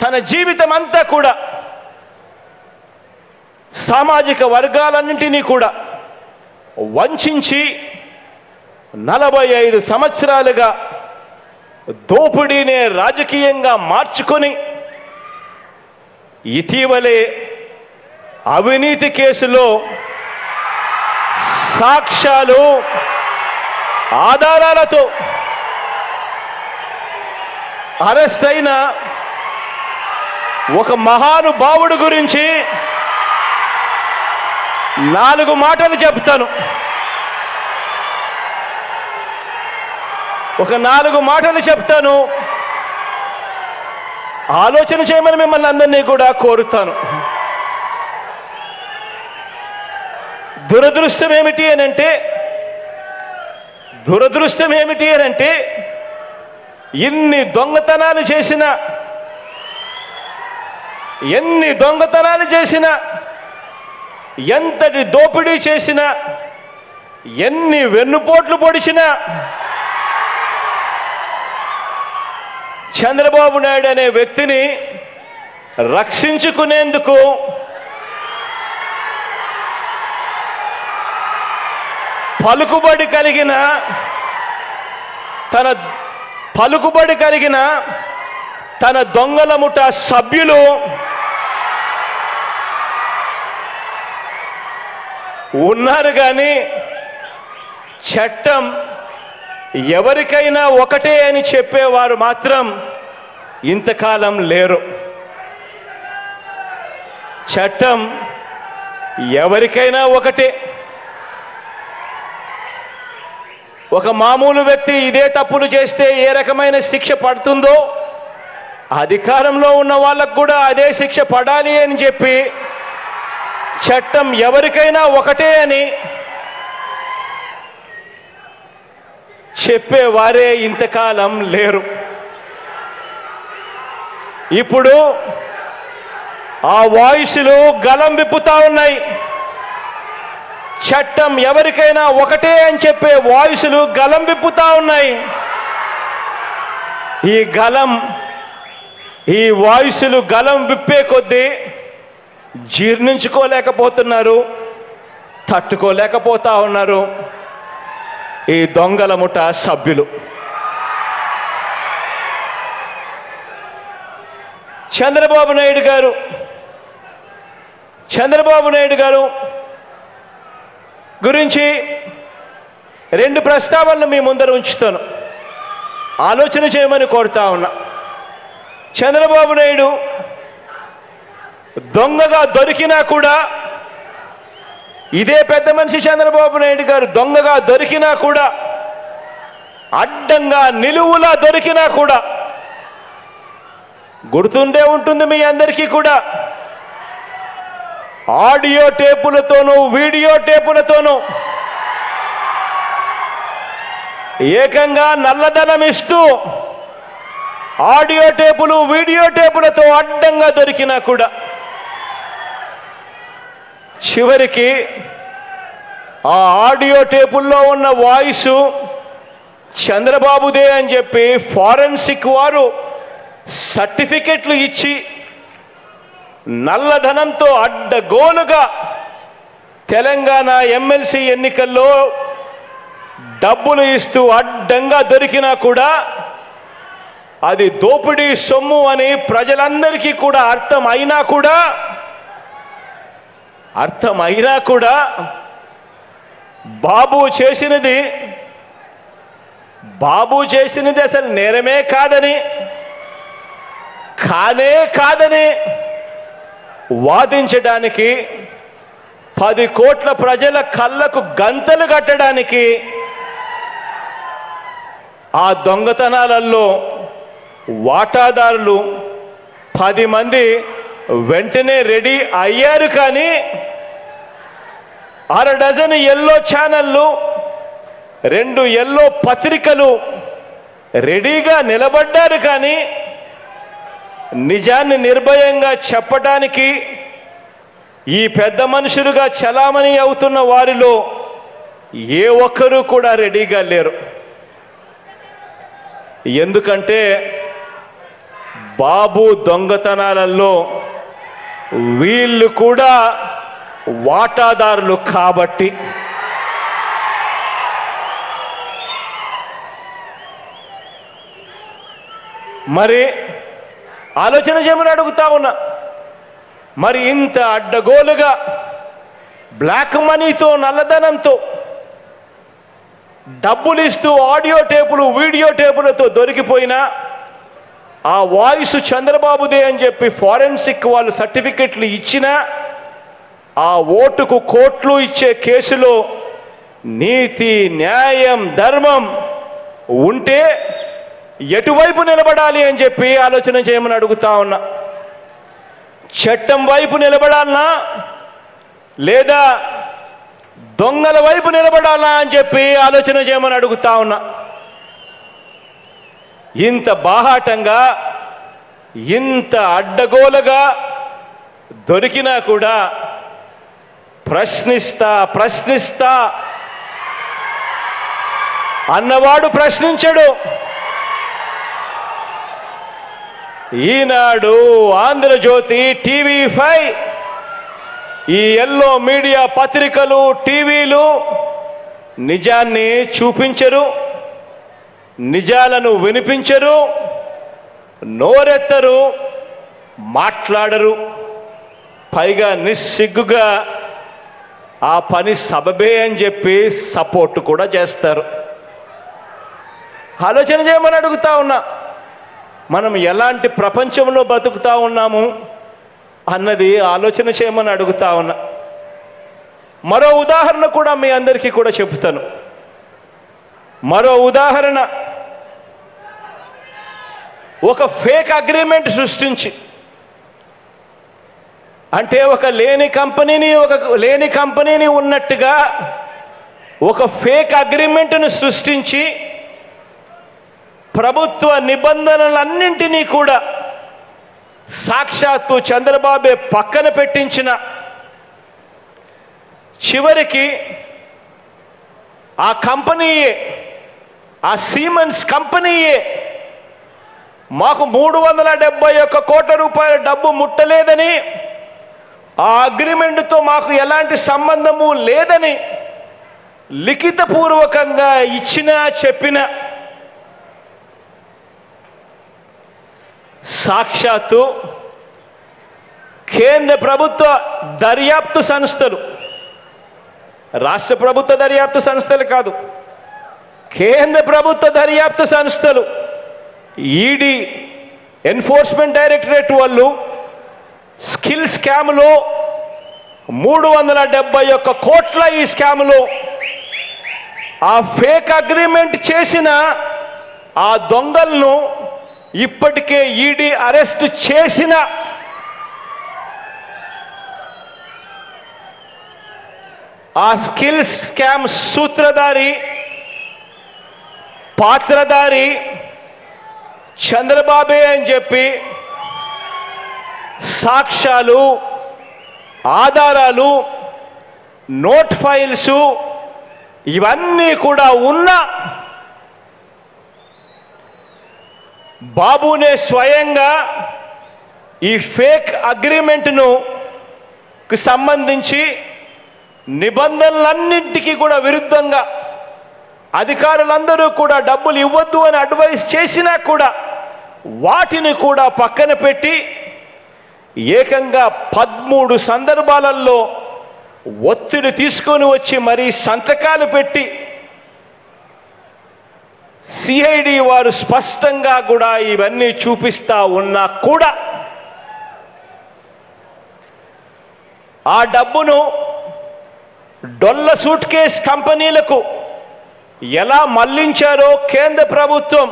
తన జీవితం అంతా కూడా సామాజిక వర్గాలన్నింటినీ కూడా వంచించి 45 సంవత్సరాలుగా దోపిడీనే రాజకీయంగా మార్చుకొని ఇటీవలే అవినీతి కేసులో సాక్ష్యాలు ఆధారాలతో అరెస్ట్ అయిన ఒక మహానుభావుడు గురించి 4 మాటలు చెప్తాను. ఒక 4 మాటలు చెప్తాను. ఆలోచన చేయమని మిమ్మల్ని అందరినీ కూడా కోరుతాను. దురదృష్టం ఏమిటి అనంటే ఎన్ని దొంగతనాలు చేసినా ఎంతటి దోపిడీ చేసినా ఎన్ని వెన్నుపోట్లు పొడిచినా చంద్రబాబు నాయుడు అనే వ్యక్తిని రక్షించుకునేందుకు పలుకుబడి కలిగిన తన దొంగల ముఠా సభ్యులు ఉన్నారు. కానీ చట్టం ఎవరికైనా ఒకటే అని చెప్పేవారు మాత్రం ఇంతకాలం లేరు. చట్టం ఎవరికైనా ఒకటే. ఒక మామూలు వ్యక్తి ఇదే తప్పులు చేస్తే ఏ రకమైన శిక్ష పడుతుందో అధికారంలో ఉన్న వాళ్ళకు కూడా అదే శిక్ష పడాలి అని చెప్పి చట్టం ఎవరికైనా ఒకటే అని చెప్పేవారే ఇంతకాలం లేరు. ఇప్పుడు ఆ వాయిస్లు గలం విప్పుతా ఉన్నాయి. చట్టం ఎవరికైనా ఒకటే అని చెప్పే వాయిస్లు గలం విప్పుతా ఉన్నాయి. ఈ వాయిస్లు గలం విప్పే కొద్దీ జీర్ణించుకోలేకపోతున్నారు, తట్టుకోలేకపోతా ఉన్నారు ఈ దొంగల ముఠా సభ్యులు. చంద్రబాబు నాయుడు గారు గురించి 2 ప్రస్తావనలు మీ ముందర ఉంచుతాను. ఆలోచన చేయమని కోరుతా ఉన్నా. చంద్రబాబు నాయుడు దొంగగా దొరికినా కూడా, ఇదే పెద్ద మనిషి చంద్రబాబు నాయుడు గారు దొంగగా దొరికినా కూడా, అడ్డంగా నిలువులా దొరికినా కూడా, గుర్తుండే ఉంటుంది మీ అందరికీ కూడా, ఆడియో టేపులతోనూ వీడియో టేపులతోనూ ఏకంగా నల్లధనం ఇస్తూ ఆడియో టేపులు వీడియో టేపులతో అడ్డంగా దొరికినా కూడా చివరికి ఆ ఆడియో టేపుల్లో ఉన్న వాయిస్ చంద్రబాబుదే అని చెప్పి ఫారెన్సిక్ వారు సర్టిఫికెట్లు ఇచ్చి నల్లధనంతో అడ్డగోలుగా తెలంగాణ ఎమ్మెల్సీ ఎన్నికల్లో డబ్బులు ఇస్తూ అడ్డంగా దొరికినా కూడా అది దోపిడీ సొమ్ము అని ప్రజలందరికీ కూడా అర్థమైనా కూడా బాబు చేసినది అసలు నేరమే కాదని వాదించడానికి 10 కోట్ల ప్రజల కళ్ళకు గంతలు కట్టడానికి ఆ దొంగతనాలలో వాటాదారులు 10 మంది వెంటనే రెడీ అయ్యారు. కానీ 6 డజన్ ఎల్లో ఛానళ్ళు 2 ఎల్లో పత్రికలు రెడీగా నిలబడ్డారు. కానీ నిజాన్ని నిర్భయంగా చెప్పడానికి ఈ పెద్ద మనుషులుగా చలామణి అవుతున్న వారిలో ఏ ఒక్కరూ కూడా రెడీగా లేరు. ఎందుకంటే బాబు దొంగతనాలలో వీళ్ళు కూడా వాటాదారులు కాబట్టి మరి ఆలోచన చేయమని అడుగుతా ఉన్నా. మరి ఇంత అడ్డగోలుగా బ్లాక్ మనీతో నల్లధనంతో డబ్బులు ఇస్తూ ఆడియో టేపులు వీడియో టేపులతో దొరికిపోయినా ఆ వాయిస్ చంద్రబాబుదే అని చెప్పి ఫారెన్సిక్ వాళ్ళు సర్టిఫికెట్లు ఇచ్చినా ఆ ఓటుకు కోట్లు ఇచ్చే కేసులో నీతి న్యాయం ధర్మం ఉంటే ఎటువైపు నిలబడాలి అని చెప్పి ఆలోచన చేయమని అడుగుతా ఉన్నా. చట్టం వైపు నిలబడాలనా లేదా దొంగల వైపు నిలబడాలా అని చెప్పి ఆలోచన చేయమని అడుగుతా ఉన్నా. ఇంత బాహాటంగా ఇంత అడ్డగోలుగా దొరికినా కూడా ప్రశ్నిస్తా అన్నవాడు ప్రశ్నించడు. ఈనాడు, ఆంధ్రజ్యోతి, టీవీ5 ఈ ఎల్లో మీడియా పత్రికలు టీవీలు నిజాన్ని చూపించరు, నిజాలను వినిపించరు, నోరెత్తరు, మాట్లాడరు. పైగా నిస్సిగ్గుగా ఆ పని సబబే అని చెప్పి సపోర్ట్ కూడా చేస్తారు. ఆలోచన చేయమని అడుగుతా ఉన్నా. మనం ఎలాంటి ప్రపంచంలో బతుకుతా ఉన్నాము అన్నది ఆలోచన చేయమని అడుగుతా ఉన్నా. మరో ఉదాహరణ కూడా మీ అందరికీ కూడా చెబుతాను. మరో ఉదాహరణ, ఒక ఫేక్ అగ్రిమెంట్ సృష్టించి, అంటే ఒక లేని కంపెనీని ఉన్నట్టుగా ఒక ఫేక్ అగ్రిమెంట్ను సృష్టించి ప్రభుత్వ నిబంధనలన్నింటినీ కూడా సాక్షాత్తు చంద్రబాబే పక్కన పెట్టించిన, చివరికి ఆ కంపెనీయే, ఆ సీమెన్స్ కంపెనీయే మాకు 371 కోట్ల రూపాయల డబ్బు ముట్టలేదని, ఆ అగ్రిమెంట్తో మాకు ఎలాంటి సంబంధము లేదని లిఖితపూర్వకంగా ఇచ్చినా చెప్పిన సాక్షాత్తు కేంద్ర ప్రభుత్వ దర్యాప్తు సంస్థలు, రాష్ట్ర ప్రభుత్వ దర్యాప్తు సంస్థలు కాదు, కేంద్ర ప్రభుత్వ దర్యాప్తు సంస్థలు, ఈడీ, ఎన్ఫోర్స్మెంట్ డైరెక్టరేట్ వాళ్ళు స్కిల్ స్కామ్లో 371 కోట్ల ఈ స్కామ్లో ఆ ఫేక్ అగ్రిమెంట్ చేసిన ఆ దొంగలను ఇప్పటికే ఈడీ అరెస్ట్ చేసిన ఆ స్కిల్ స్కామ్ సూత్రధారి, పాత్రధారి చంద్రబాబే అని చెప్పి సాక్ష్యాలు, ఆధారాలు, నోట్ ఫైల్స్ ఇవన్నీ కూడా ఉన్న బాబునే స్వయంగా ఈ ఫేక్ అగ్రిమెంట్ను సంబంధించి నిబంధనలన్నింటికీ కూడా విరుద్ధంగా అధికారులందరూ కూడా డబ్బులు ఇవ్వద్దు అని అడ్వైస్ చేసినా కూడా వాటిని కూడా పక్కన పెట్టి ఏకంగా 13 సందర్భాలలో ఒత్తిడి తీసుకొని వచ్చి మరీ సంతకాలు పెట్టి సిఐడి వారు స్పష్టంగా కూడా ఇవన్నీ చూపిస్తా ఉన్నా కూడా ఆ డబ్బును డొల్ల సూట్ కేస్ కంపెనీలకు ఎలా మళ్లించారో కేంద్ర ప్రభుత్వం,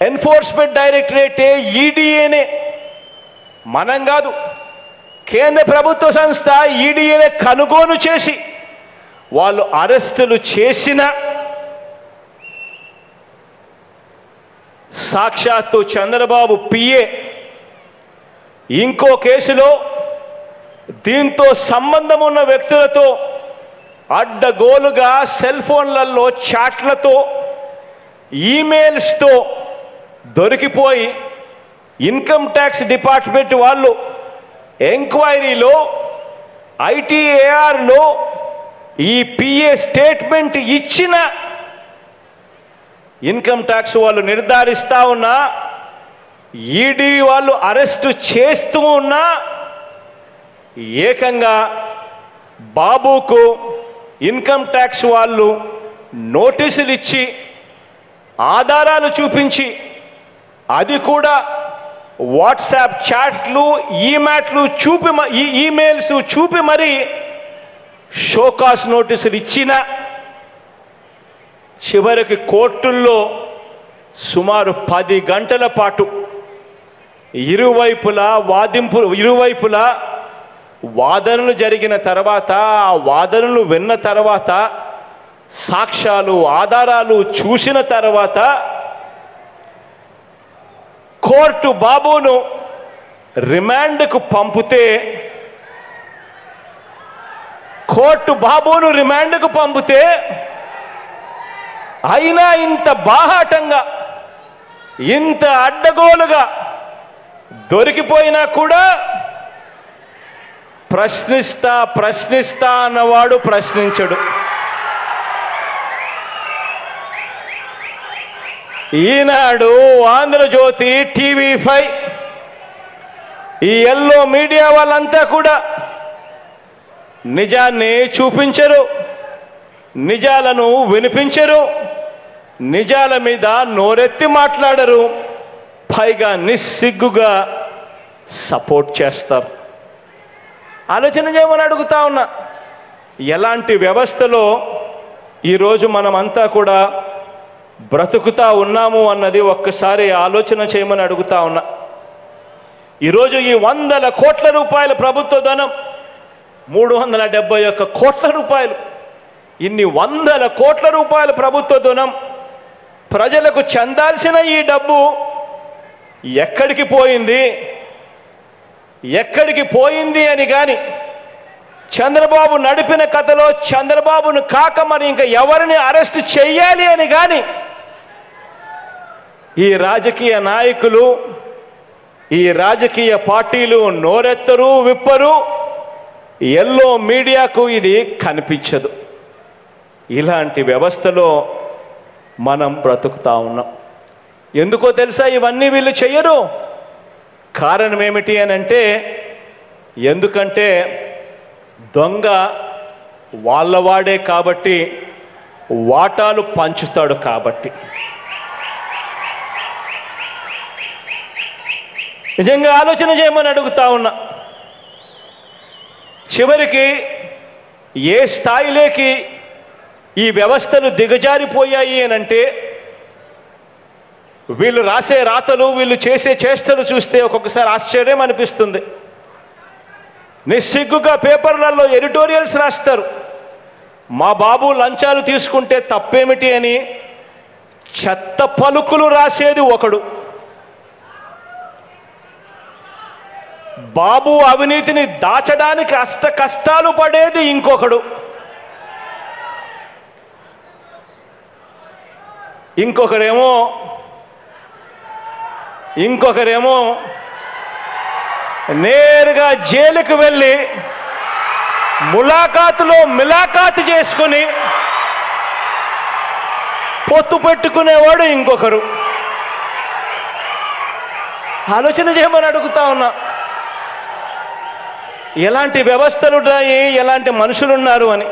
ఎన్ఫోర్స్మెంట్ డైరెక్టరేటే, ఈడీఏనే, మనం కాదు, కేంద్ర ప్రభుత్వ సంస్థ ఈడీఏనే కనుగోలు చేసి వాళ్ళు అరెస్టులు చేసిన సాక్షాత్తు చంద్రబాబు పిఏ ఇంకో కేసులో దీంతో సంబంధం ఉన్న వ్యక్తులతో అడ్డగోలుగా సెల్ ఫోన్లలో చాట్లతో, ఈమెయిల్స్తో దొరికిపోయి ఇన్కమ్ ట్యాక్స్ డిపార్ట్మెంట్ వాళ్ళు ఎంక్వైరీలో ఐటీఏఆర్లో ఈ పిఏ స్టేట్మెంట్ ఇచ్చిన ఇన్కమ్ ట్యాక్స్ వాళ్ళు నిర్ధారిస్తా ఉన్నా, ఈడీ వాళ్ళు అరెస్టు చేస్తూ ఉన్నా, ఏకంగా బాబుకు ఇన్కమ్ ట్యాక్స్ వాళ్ళు నోటీసులు ఇచ్చి ఆధారాలు చూపించి, అది కూడా వాట్సాప్ చాట్లు ఈమెయిల్స్ చూపి మరి షోకాస్ నోటీసులు ఇచ్చిన చివరికి కోర్టుల్లో సుమారు 10 గంటల పాటు ఇరువైపులా వాదనలు జరిగిన తర్వాత, ఆ వాదనలు విన్న తర్వాత, సాక్ష్యాలు ఆధారాలు చూసిన తర్వాత కోర్టు బాబును రిమాండ్కు పంపితే అయినా ఇంత బాహాటంగా, ఇంత అడ్డగోలుగా దొరికిపోయినా కూడా ప్రశ్నిస్తా అన్నవాడు ప్రశ్నించడు. ఈనాడు, ఆంధ్రజ్యోతి, టీవీ5 ఈ ఎల్లో మీడియా వాళ్ళంతా కూడా నిజాన్ని చూపించరు, నిజాలను వినిపించరు, నిజాల మీద నోరెత్తి మాట్లాడరు, పైగా నిస్సిగ్గుగా సపోర్ట్ చేస్తారు. ఆలోచన చేయమని అడుగుతా ఉన్నా. ఎలాంటి వ్యవస్థలో ఈరోజు మనమంతా కూడా బ్రతుకుతా ఉన్నాము అన్నది ఒక్కసారి ఆలోచన చేయమని అడుగుతా ఉన్నా. ఈరోజు ఈ 100 కోట్ల రూపాయల ప్రభుత్వ ధనం, 371 కోట్ల రూపాయలు, ఇన్ని 100 కోట్ల రూపాయల ప్రభుత్వ ధనం ప్రజలకు చెందాల్సిన ఈ డబ్బు ఎక్కడికి పోయింది అని కానీ, చంద్రబాబు నడిపిన కథలో చంద్రబాబును కాక మరి ఇంకా ఎవరిని అరెస్ట్ చెయ్యాలి అని కానీ ఈ రాజకీయ నాయకులు, ఈ రాజకీయ పార్టీలు నోరెత్తరు, విప్పరు. ఎల్లో మీడియాకు ఇది కనిపించదు. ఇలాంటి వ్యవస్థలో మనం బ్రతుకుతా ఉన్నాం. ఎందుకో తెలుసా ఇవన్నీ వీళ్ళు చెయ్యరు? కారణం ఏమిటి అని అంటే, ఎందుకంటే దొంగ వాళ్ళవాడే కాబట్టి, వాటాలు పంచుతాడు కాబట్టి. నిజంగా ఆలోచన చేయమని అడుగుతా ఉన్నా. చివరికి ఏ స్థాయిలోకి ఈ వ్యవస్థలు దిగజారిపోయాయి అనంటే, వీళ్ళు రాసే రాతలు, వీళ్ళు చేసే చేష్టలు చూస్తే ఒక్కొక్కసారి ఆశ్చర్యం అనిపిస్తుంది. నిస్సిగ్గుగా పేపర్లలో ఎడిటోరియల్స్ రాస్తారు. మా బాబు లంచాలు తీసుకుంటే తప్పేమిటి అని చెత్త పలుకులు రాసేది ఒకడు, బాబు అవినీతిని దాచడానికి అష్ట కష్టాలు పడేది ఇంకొకడు, ఇంకొకరేమో నేరుగా జైలుకు వెళ్ళి మిలాఖాతు చేసుకుని పొత్తు పెట్టుకునేవాడు ఇంకొకరు. ఆలోచన చేయమని అడుగుతా ఉన్నా. ఎలాంటి వ్యవస్థలున్నాయి, ఎలాంటి మనుషులున్నారు అని.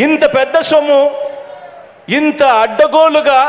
ఇంత పెద్ద సొమ్ము ఇంత అడ్డగోలుగా